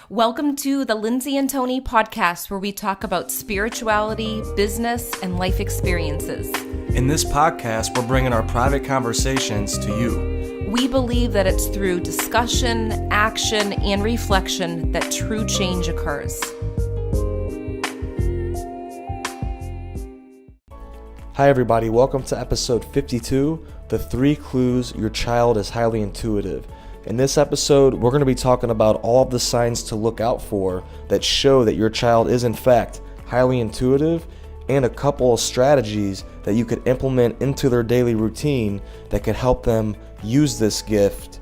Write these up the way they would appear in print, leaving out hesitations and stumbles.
Welcome to the Lindsay and Tony podcast, where we talk about spirituality, business, and life experiences. In this podcast, we're bringing our private conversations to you. We believe that it's through discussion, action, and reflection that true change occurs. Hi everybody, welcome to episode 52, The 3 Clues Your Child is Highly Intuitive. In this episode, we're going to be talking about all of the signs to look out for that show that your child is in fact highly intuitive, and a couple of strategies that you could implement into their daily routine that could help them use this gift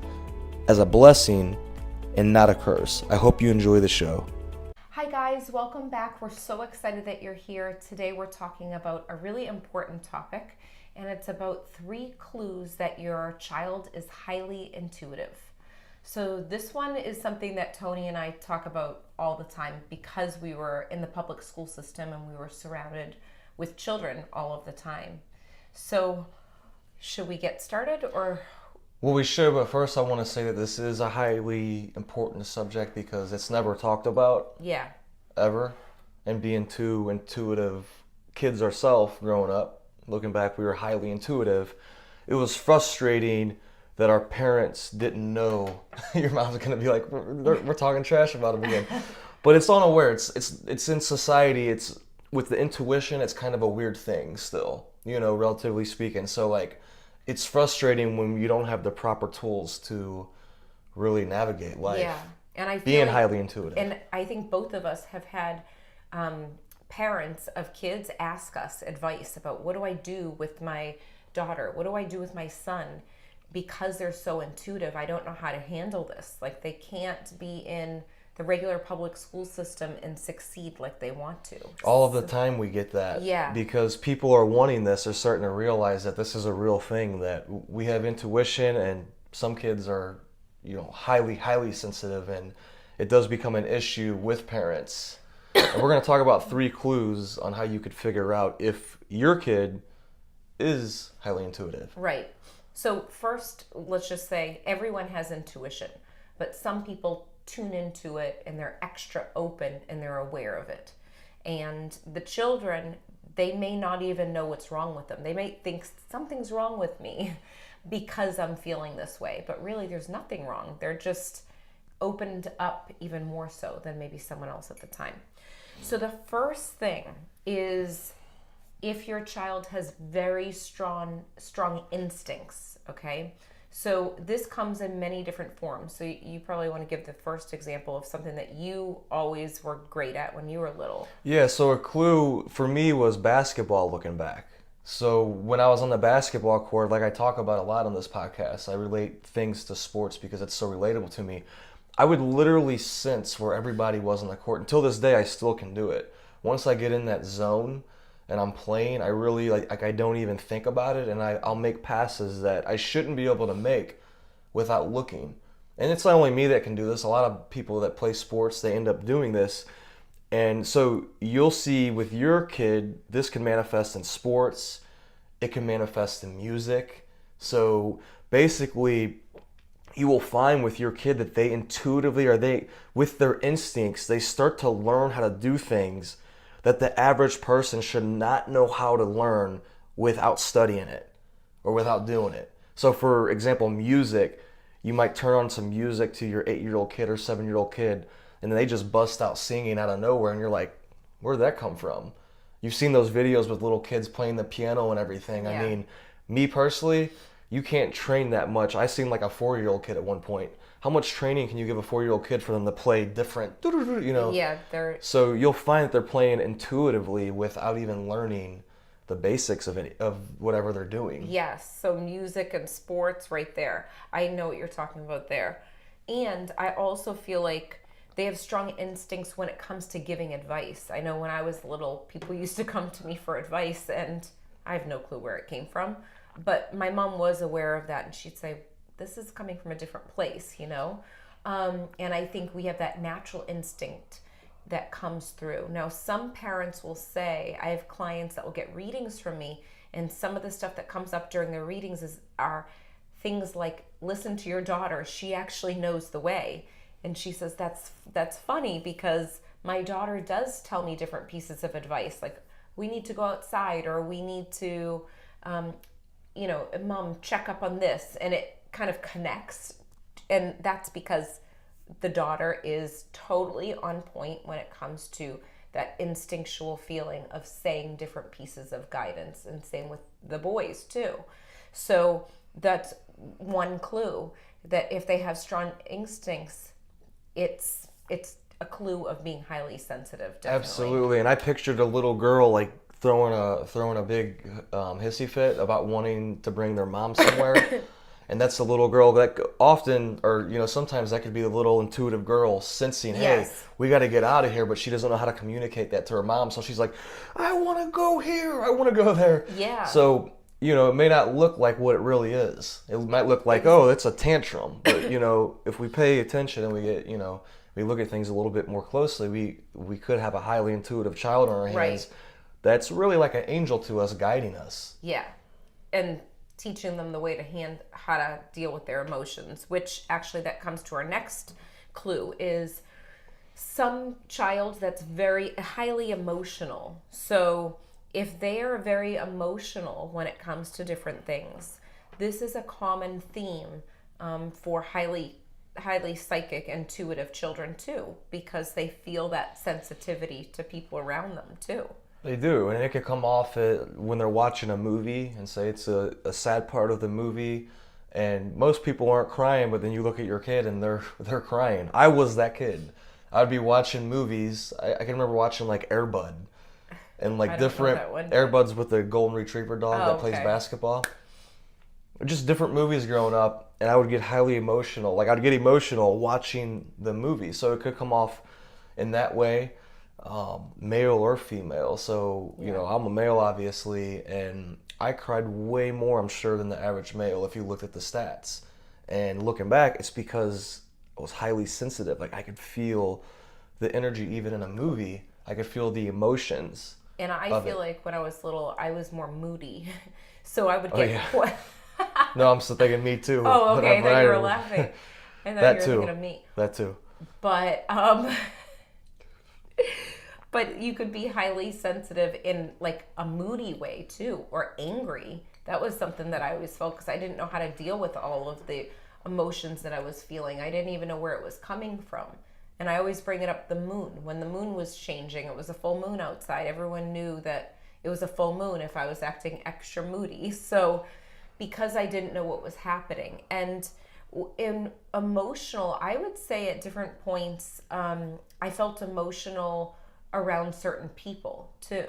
as a blessing and not a curse. I hope you enjoy the show. Hi guys, welcome back. We're so excited that you're here. Today we're talking about a really important topic, and it's about 3 clues that your child is highly intuitive. So this one is something that Tony and I talk about all the time because we were in the public school system and we were surrounded with children all of the time. So should we get started or? Well, we should, but first I want to say that this is a highly important subject because it's never talked about. Yeah. Ever. And being two intuitive kids ourselves growing up, looking back, we were highly intuitive. It was frustrating that our parents didn't know. Your mom's gonna be like, we're talking trash about them again. But it's unaware. It's in society. It's with the intuition. It's kind of a weird thing still, relatively speaking. So like, it's frustrating when you don't have the proper tools to really navigate life. Yeah, and I feel being like, highly intuitive. And I think both of us have had parents of kids ask us advice about what do I do with my daughter? What do I do with my son? Because they're so intuitive, I don't know how to handle this. Like, they can't be in the regular public school system and succeed like they want to. All of the time we get that. Yeah. Because people are wanting this, are starting to realize that this is a real thing, that we have intuition, and some kids are, highly, highly sensitive, and it does become an issue with parents. And we're going to talk about 3 clues on how you could figure out if your kid is highly intuitive. Right. So first, let's just say everyone has intuition, but some people tune into it and they're extra open and they're aware of it. And the children, they may not even know what's wrong with them. They may think something's wrong with me because I'm feeling this way, but really there's nothing wrong. They're just opened up even more so than maybe someone else at the time. So the first thing is, if your child has very strong instincts, okay? So this comes in many different forms. So you probably want to give the first example of something that you always were great at when you were little. Yeah, so a clue for me was basketball, looking back. So when I was on the basketball court, like I talk about a lot on this podcast, I relate things to sports because it's so relatable to me. I would literally sense where everybody was on the court. Until this day, I still can do it. Once I get in that zone and I'm playing, I really like I don't even think about it, and I'll make passes that I shouldn't be able to make without looking. And it's not only me that can do this. A lot of people that play sports, they end up doing this. And so you'll see with your kid, this can manifest in sports. It can manifest in music. So basically, you will find with your kid that they intuitively, with their instincts, they start to learn how to do things that the average person should not know how to learn without studying it or without doing it. So for example, music, you might turn on some music to your 8-year-old kid or 7-year-old kid, and they just bust out singing out of nowhere, and you're like, where'd that come from? You've seen those videos with little kids playing the piano and everything. Yeah. I mean, me personally, you can't train that much. I seemed like a 4-year-old kid at one point. How much training can you give a 4-year-old kid for them to play different, Yeah, So you'll find that they're playing intuitively without even learning the basics of whatever they're doing. Yes, so music and sports right there. I know what you're talking about there. And I also feel like they have strong instincts when it comes to giving advice. I know when I was little, people used to come to me for advice, and I have no clue where it came from. But my mom was aware of that, and she'd say, this is coming from a different place, And I think we have that natural instinct that comes through. Now, some parents will say, I have clients that will get readings from me, and some of the stuff that comes up during their readings are things like, listen to your daughter, she actually knows the way. And she says, that's funny because my daughter does tell me different pieces of advice, like we need to go outside, or we need to, Mom, check up on this. And it kind of connects. And that's because the daughter is totally on point when it comes to that instinctual feeling of saying different pieces of guidance, and same with the boys too. So that's one clue, that if they have strong instincts, it's a clue of being highly sensitive. Definitely. Absolutely. And I pictured a little girl like throwing a big hissy fit about wanting to bring their mom somewhere. And that's a little girl that often, or sometimes that could be a little intuitive girl sensing, hey, Yes. we got to get out of here, but she doesn't know how to communicate that to her mom. So she's like, I want to go here, I want to go there. Yeah. So, it may not look like what it really is. It might look like, oh, it's a tantrum. But, if we pay attention and we get, we look at things a little bit more closely, we could have a highly intuitive child on our hands. Right. That's really like an angel to us, guiding us. Yeah. And teaching them the way to how to deal with their emotions, which actually that comes to our next clue, is some child that's very highly emotional. So if they are very emotional when it comes to different things, this is a common theme for highly psychic, intuitive children too, because they feel that sensitivity to people around them too. They do, and it could come off when they're watching a movie and say it's a sad part of the movie, and most people aren't crying, but then you look at your kid and they're crying. I was that kid. I'd be watching movies. I can remember watching like Air Bud, and like different Air Buds with the golden retriever dog that plays basketball. Just different movies growing up, and I would get highly emotional. Like I'd get emotional watching the movie, so it could come off in that way. Male or female. So, I'm a male obviously, and I cried way more, I'm sure, than the average male if you looked at the stats. And looking back, it's because I was highly sensitive. Like I could feel the energy even in a movie. I could feel the emotions. And I feel like when I was little, I was more moody. So I would get... Oh, yeah. No, I'm still thinking me too. Oh, okay. I thought you were laughing. I thought you were thinking of me. That too. But, but you could be highly sensitive in like a moody way too, or angry. That was something that I always felt because I didn't know how to deal with all of the emotions that I was feeling. I didn't even know where it was coming from. And I always bring it up the moon. When the moon was changing, it was a full moon outside. Everyone knew that it was a full moon if I was acting extra moody. So because I didn't know what was happening. And in emotional, I would say at different points, I felt emotional around certain people too.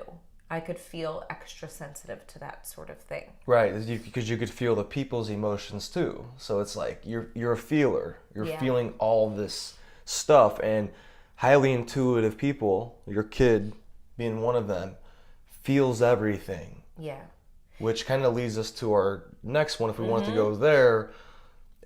I could feel extra sensitive to that sort of thing. Right, because you could feel the people's emotions too. So it's like you're a feeler. You're feeling all this stuff, and highly intuitive people, your kid being one of them, feels everything. Yeah. Which kind of leads us to our next one if we wanted to go there.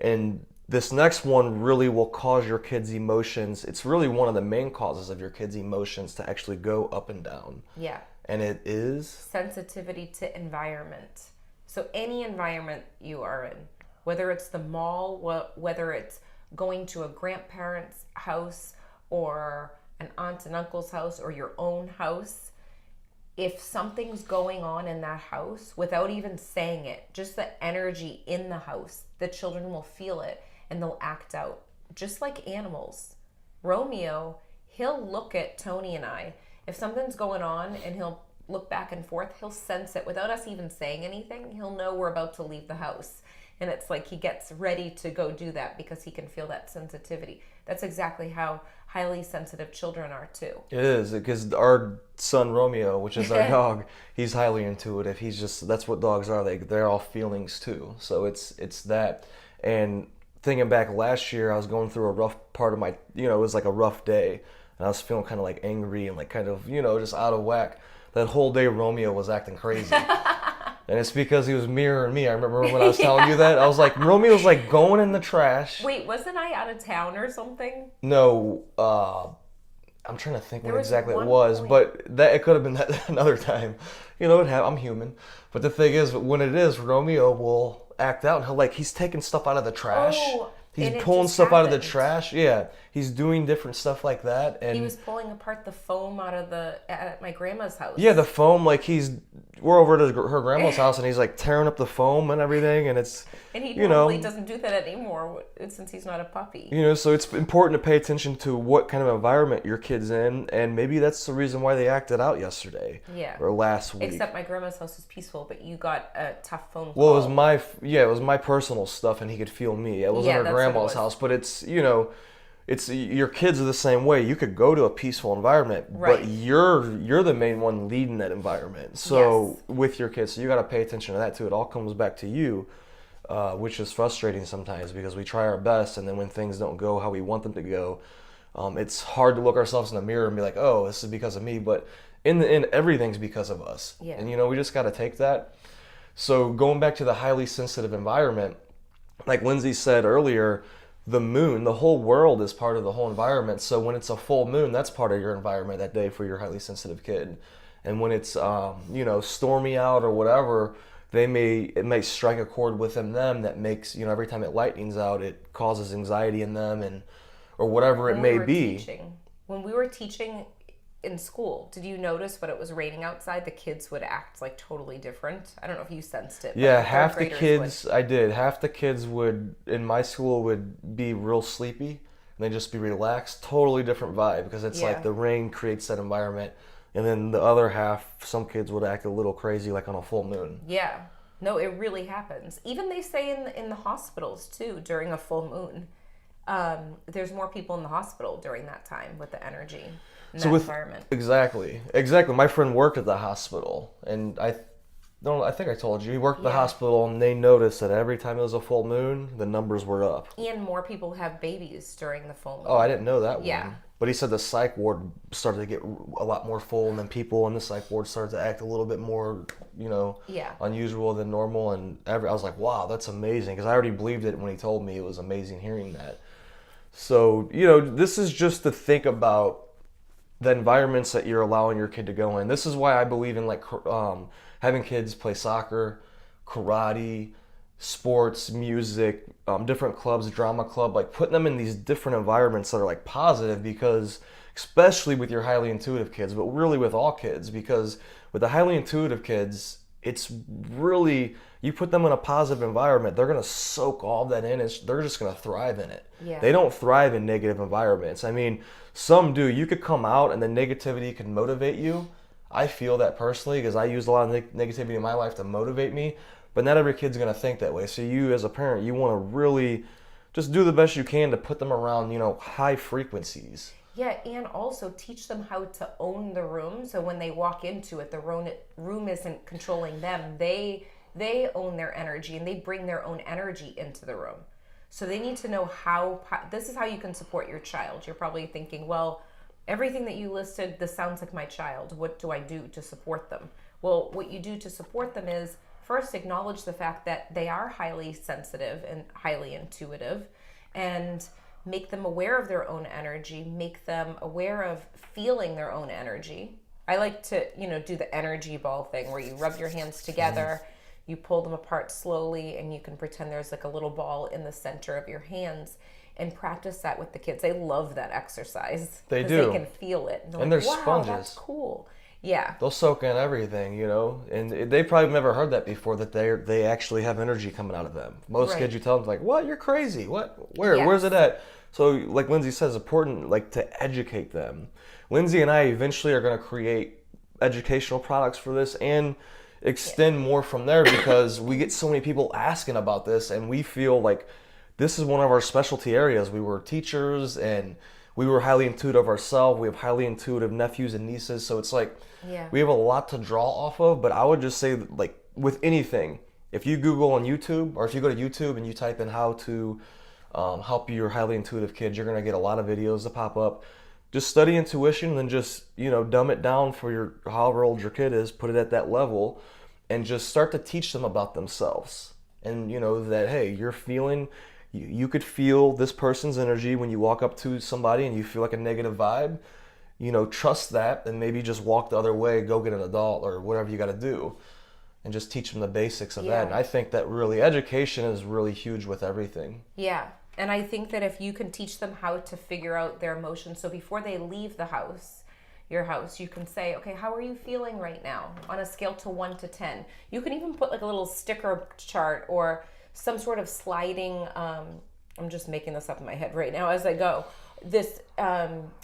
And this next one really will cause your kids' emotions. It's really one of the main causes of your kids' emotions to actually go up and down. Yeah. And it is? Sensitivity to environment. So any environment you are in, whether it's the mall, whether it's going to a grandparent's house or an aunt and uncle's house or your own house, if something's going on in that house without even saying it, just the energy in the house, the children will feel it and they'll act out. Just like animals. Romeo, he'll look at Tony and I. If something's going on and he'll look back and forth, he'll sense it without us even saying anything. He'll know we're about to leave the house. And it's like he gets ready to go do that because he can feel that sensitivity. That's exactly how highly sensitive children are too. It is, because our son Romeo, which is our dog, he's highly intuitive. He's just, that's what dogs are. They're all feelings too. So it's that. And thinking back last year, I was going through a rough part of my, it was like a rough day. And I was feeling kind of like angry and like kind of, just out of whack. That whole day Romeo was acting crazy. And it's because he was mirroring me. I remember when I was telling you that. I was like, Romeo's like going in the trash. Wait, wasn't I out of town or something? No, I'm trying to think what exactly it was, but that it could have been that another time. I'm human. But the thing is, when it is, Romeo will act out and he's taking stuff out of the trash. Oh. He's And it pulling just stuff out of the happened. trash. Yeah, he's doing different stuff like that. And He was pulling apart the foam out of at my grandma's house. yeah, the foam, like we're over at her grandma's house, and he's like tearing up the foam and everything, and it's, And he you normally know, doesn't do that anymore since he's not a puppy. so it's important to pay attention to what kind of environment your kid's in, and maybe that's the reason why they acted out yesterday Yeah. or last week. Except my grandma's house was peaceful, but you got a tough phone call. Well, it was my personal stuff, and he could feel me. It wasn't Yeah, her that's what it grandma's was. house, but it's your kids are the same way. You could go to a peaceful environment, Right. but you're the main one leading that environment. So with your kids, so you got to pay attention to that too. It all comes back to you, which is frustrating sometimes because we try our best, and then when things don't go how we want them to go, it's hard to look ourselves in the mirror and be like, oh, this is because of me. But in the end, everything's because of us. Yeah. And we just got to take that. So going back to the highly sensitive environment, like Lindsay said earlier, the moon, the whole world is part of the whole environment. So when it's a full moon, that's part of your environment that day for your highly sensitive kid. And when it's stormy out or whatever, it may strike a chord within them that makes, every time it lightnings out, it causes anxiety in them or whatever it may be. When we were teaching in school, did you notice when it was raining outside, the kids would act like totally different? I don't know if you sensed it. But Yeah, third half the graders kids, I did. Half the kids in my school would be real sleepy and they'd just be relaxed. Totally different vibe because it's Yeah. like the rain creates that environment. And then the other half, some kids would act a little crazy like on a full moon. Yeah. No, it really happens. Even they say in the hospitals too, during a full moon, there's more people in the hospital during that time with the energy in that environment. Exactly. My friend worked at the hospital, and I think I told you he worked at the hospital, and they noticed that every time it was a full moon, the numbers were up. And more people have babies during the full moon. Oh, I didn't know that Yeah. one. But he said the psych ward started to get a lot more full, and then people in the psych ward started to act a little bit more, unusual than normal. And I was like, wow, that's amazing, because I already believed it when he told me. It was amazing hearing that. So, this is just to think about the environments that you're allowing your kid to go in. This is why I believe in having kids play soccer, karate, sports, music, different clubs, drama club, like putting them in these different environments that are like positive, because especially with your highly intuitive kids, but really with all kids, because with the highly intuitive kids, it's really, you put them in a positive environment, they're going to soak all that in. They're just going to thrive in it. Yeah. They don't thrive in negative environments. I mean, some do. You could come out and the negativity can motivate you. I feel that personally because I use a lot of negativity in my life to motivate me, but not every kid's going to think that way. So you as a parent, you want to really just do the best you can to put them around, high frequencies. Yeah, and also teach them how to own the room. So when they walk into it, the room isn't controlling them. They own their energy and they bring their own energy into the room. So they need to know how this is how you can support your child. You're probably thinking, well, everything that you listed, this sounds like my child. What do I do to support them? Well, what you do to support them is first acknowledge the fact that they are highly sensitive and highly intuitive, and make them aware of their own energy, make them aware of feeling their own energy. I like to, do the energy ball thing where you rub your hands together, you pull them apart slowly, and you can pretend there's like a little ball in the center of your hands, and practice that with the kids. They love that exercise. They 'cause do. They can feel it. And they're wow, sponges. That's cool. Yeah. They'll soak in everything, and they probably never heard that before, that they actually have energy coming out of them. Most Right. kids, you tell them like, "What? You're crazy. What? Where's it at?" So, like Lindsay says, it's important to educate them. Lindsay and I eventually are going to create educational products for this and extend more from there, because we get so many people asking about this, and we feel like this is one of our specialty areas. We were teachers and we were highly intuitive ourselves. We have highly intuitive nephews and nieces. So it's like we have a lot to draw off of. But I would just say, like with anything, if you Google on YouTube, or if you go to YouTube and you type in how to help your highly intuitive kids, you're going to get a lot of videos that pop up. Just study intuition and then just, dumb it down for your however old your kid is, put it at that level, and just start to teach them about themselves. And, that, hey, you're feeling... You could feel this person's energy when you walk up to somebody and you feel like a negative vibe. Trust that, and maybe just walk the other way, go get an adult or whatever you got to do, and just teach them the basics of that. And I think that really education is really huge with everything. Yeah. And I think that if you can teach them how to figure out their emotions, so before they leave the house, your house, you can say, okay, how are you feeling right now on a scale to 1 to 10? You can even put like a little sticker chart or some sort of sliding, I'm just making this up in my head right now as I go. This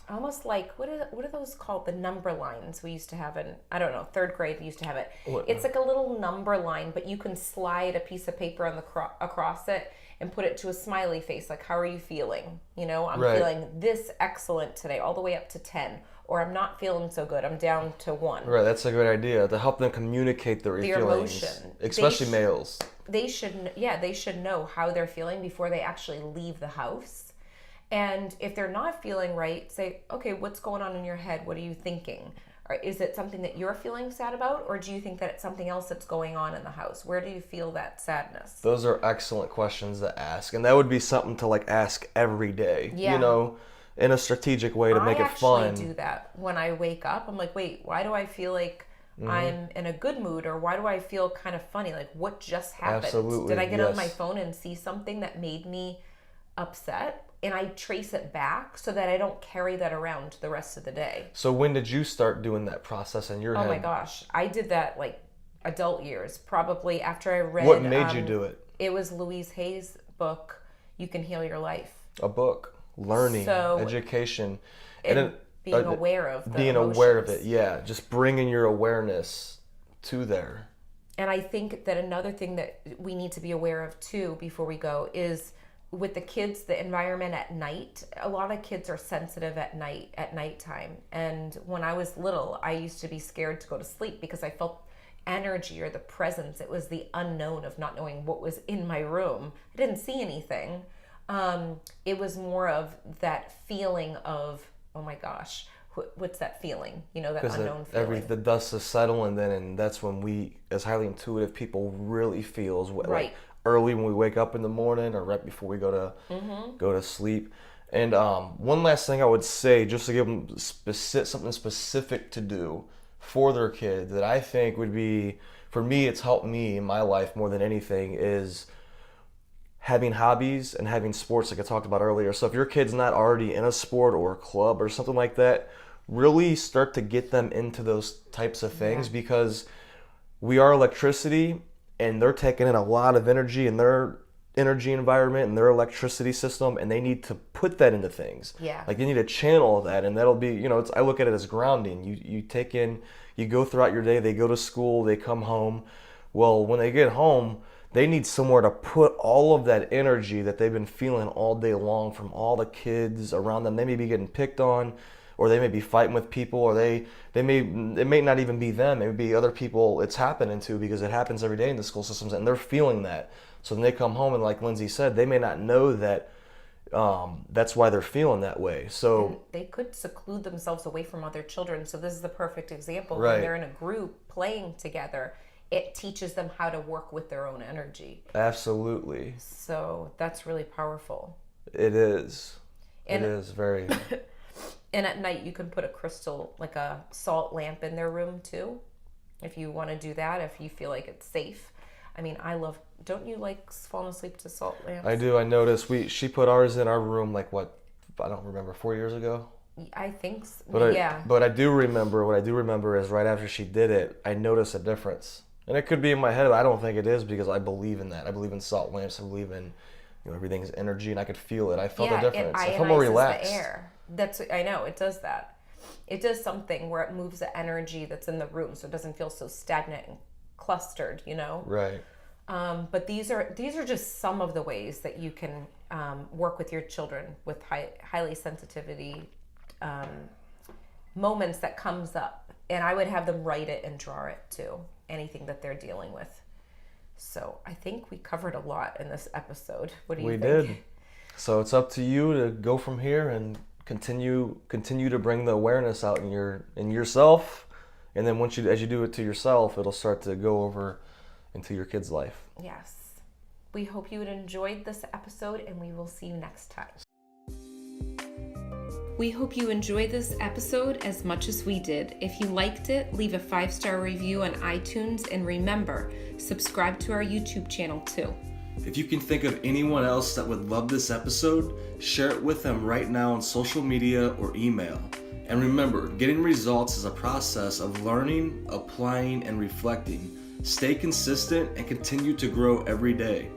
almost like, what are those called? The number lines we used to have in, I don't know, third grade we used to have it. It's like a little number line, but you can slide a piece of paper on the across it and put it to a smiley face, like, how are you feeling? You know, I'm feeling this excellent today, all the way up to 10. Or I'm not feeling so good, I'm down to 1. Right, that's a good idea to help them communicate their feelings, emotion. especially males. They should know how they're feeling before they actually leave the house. And if they're not feeling right, say, okay, what's going on in your head? What are you thinking? Or is it something that you're feeling sad about? Or do you think that it's something else that's going on in the house? Where do you feel that sadness? Those are excellent questions to ask. And that would be something to like ask every day, Yeah. you know, in a strategic way to make it fun. I actually do that when I wake up. I'm like, wait, why do I feel like I'm in a good mood? Or why do I feel kind of funny? Like, what just happened? Absolutely, Did I get on yes. my phone and see something that made me upset? And I trace it back so that I don't carry that around the rest of the day. So when did you start doing that process in your head? Oh my gosh. I did that like adult years, probably after I read. What made you do it? It was Louise Hay's book, You Can Heal Your Life. A book, learning, education, and being aware of the being emotions. aware of it. Yeah, just bringing your awareness to there. And I think that another thing that we need to be aware of too before we go is with the kids, the environment at night. A lot of kids are sensitive at nighttime. And when I was little, I used to be scared to go to sleep because I felt energy or the presence. It was the unknown of not knowing what was in my room. I didn't see anything. It was more of that feeling of, oh my gosh, what's that feeling? You know, that unknown feeling. The dust is settling then, and that's when we, as highly intuitive people, really feels what, right. Like early when we wake up in the morning or right before we go to sleep. And one last thing I would say, just to give them something specific to do for their kid that I think would be, for me, it's helped me in my life more than anything, is having hobbies and having sports like I talked about earlier. So if your kid's not already in a sport or a club or something like that, really start to get them into those types of things, because we are electricity and they're taking in a lot of energy in their energy environment and their electricity system, and they need to put that into things. Yeah. Like they need to channel that, and that'll be, you know, I look at it as grounding. You take in, you go throughout your day, they go to school, they come home. Well, when they get home, they need somewhere to put all of that energy that they've been feeling all day long from all the kids around them. They may be getting picked on, or they may be fighting with people, or it may not even be them. It may be other people it's happening to, because it happens every day in the school systems, and they're feeling that. So then they come home, and like Lindsay said, they may not know that that's why they're feeling that way. So and they could seclude themselves away from other children. So this is the perfect example. Right. When they're in a group playing together, it teaches them how to work with their own energy. Absolutely. So that's really powerful. It is. And it is very. And at night you can put a crystal, like a salt lamp in their room too, if you want to do that, if you feel like it's safe. I mean, don't you like falling asleep to salt lamps? I do. I noticed she put ours in our room like what, I don't remember, 4 years ago? I think so. But yeah. But I do remember, what I do remember is right after she did it, I noticed a difference. And it could be in my head, but I don't think it is, because I believe in that. I believe in salt lamps. I believe in, you know, everything's energy, and I could feel it. I felt a difference. I felt more relaxed. The air. I know, it does that. It does something where it moves the energy that's in the room, so it doesn't feel so stagnant and clustered, you know? Right. But these are just some of the ways that you can work with your children with highly sensitivity moments that comes up. And I would have them write it and draw it too, anything that they're dealing with. So I think we covered a lot in this episode. What do you think? We did. So it's up to you to go from here and continue to bring the awareness out in yourself, and then as you do it to yourself, it'll start to go over into your kid's life. Yes. We hope you enjoyed this episode, and we will see you next time. We hope you enjoyed this episode as much as we did. If you liked it, leave a 5-star review on iTunes, and remember, subscribe to our YouTube channel too. If you can think of anyone else that would love this episode, share it with them right now on social media or email. And remember, getting results is a process of learning, applying, and reflecting. Stay consistent and continue to grow every day.